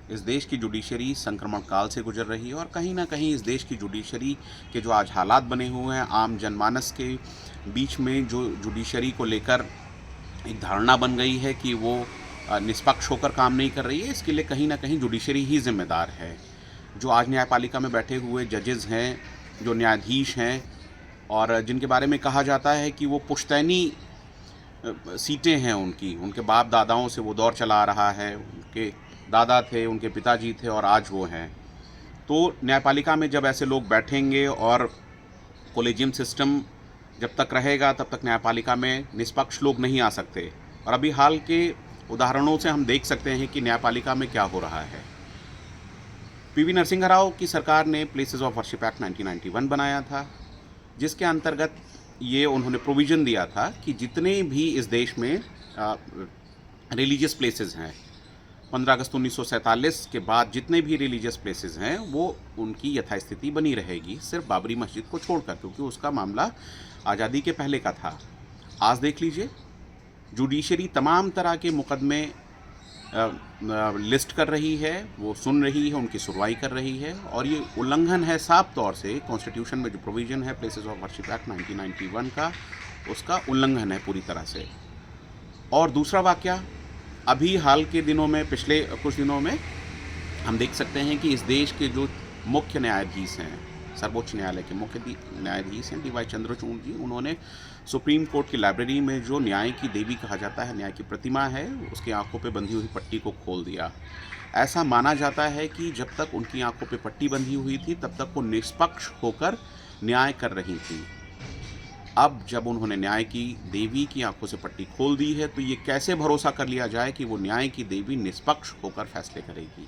इस देश की जुडिशरी संक्रमण काल से गुजर रही है और कहीं ना कहीं इस देश की जुडिशरी के जो आज हालात बने हुए हैं, आम जनमानस के बीच में जो जुडिशरी को लेकर एक धारणा बन गई है कि वो निष्पक्ष होकर काम नहीं कर रही है, इसके लिए कहीं ना कहीं जुडिशरी ही जिम्मेदार है। जो आज न्यायपालिका में बैठे हुए जजेस हैं, जो न्यायाधीश हैं और जिनके बारे में कहा जाता है कि वो पुश्तैनी सीटें हैं उनकी, उनके बाप दादाओं से वो दौर चला आ रहा है, उनके दादा थे, उनके पिताजी थे और आज वो हैं। तो न्यायपालिका में जब ऐसे लोग बैठेंगे और कोलेजियम सिस्टम जब तक रहेगा तब तक न्यायपालिका में निष्पक्ष लोग नहीं आ सकते। और अभी हाल के उदाहरणों से हम देख सकते हैं कि न्यायपालिका में क्या हो रहा है। पीवी नरसिंह राव की सरकार ने प्लेसेस ऑफ वर्शिप एक्ट 1991 बनाया था, जिसके अंतर्गत ये उन्होंने प्रोविज़न दिया था कि जितने भी इस देश में रिलीजियस प्लेसेस हैं, 15 अगस्त 1947 के बाद जितने भी रिलीजियस प्लेसेस हैं वो उनकी यथास्थिति बनी रहेगी, सिर्फ बाबरी मस्जिद को छोड़कर, क्योंकि उसका मामला आज़ादी के पहले का था। आज देख लीजिए, जुडिशरी तमाम तरह के मुकदमे लिस्ट कर रही है, वो सुन रही है, उनकी सुनवाई कर रही है और ये उल्लंघन है साफ तौर से कॉन्स्टिट्यूशन में जो प्रोविज़न है प्लेसेस ऑफ वर्शिप एक्ट 1991 का, उसका उल्लंघन है पूरी तरह से। और दूसरा वाकया, अभी हाल के दिनों में, पिछले कुछ दिनों में हम देख सकते हैं कि इस देश के जो मुख्य न्यायाधीश हैं, सर्वोच्च न्यायालय के मुख्य न्यायाधीश हैं डी वाई चंद्रचूड़ जी, उन्होंने सुप्रीम कोर्ट की लाइब्रेरी में जो न्याय की देवी कहा जाता है, न्याय की प्रतिमा है, उसकी आंखों पे बंधी हुई पट्टी को खोल दिया। ऐसा माना जाता है कि जब तक उनकी आंखों पे पट्टी बंधी हुई थी तब तक वो निष्पक्ष होकर न्याय कर रही थी। अब जब उन्होंने न्याय की देवी की आंखों से पट्टी खोल दी है तो ये कैसे भरोसा कर लिया जाए कि वो न्याय की देवी निष्पक्ष होकर फैसले करेगी।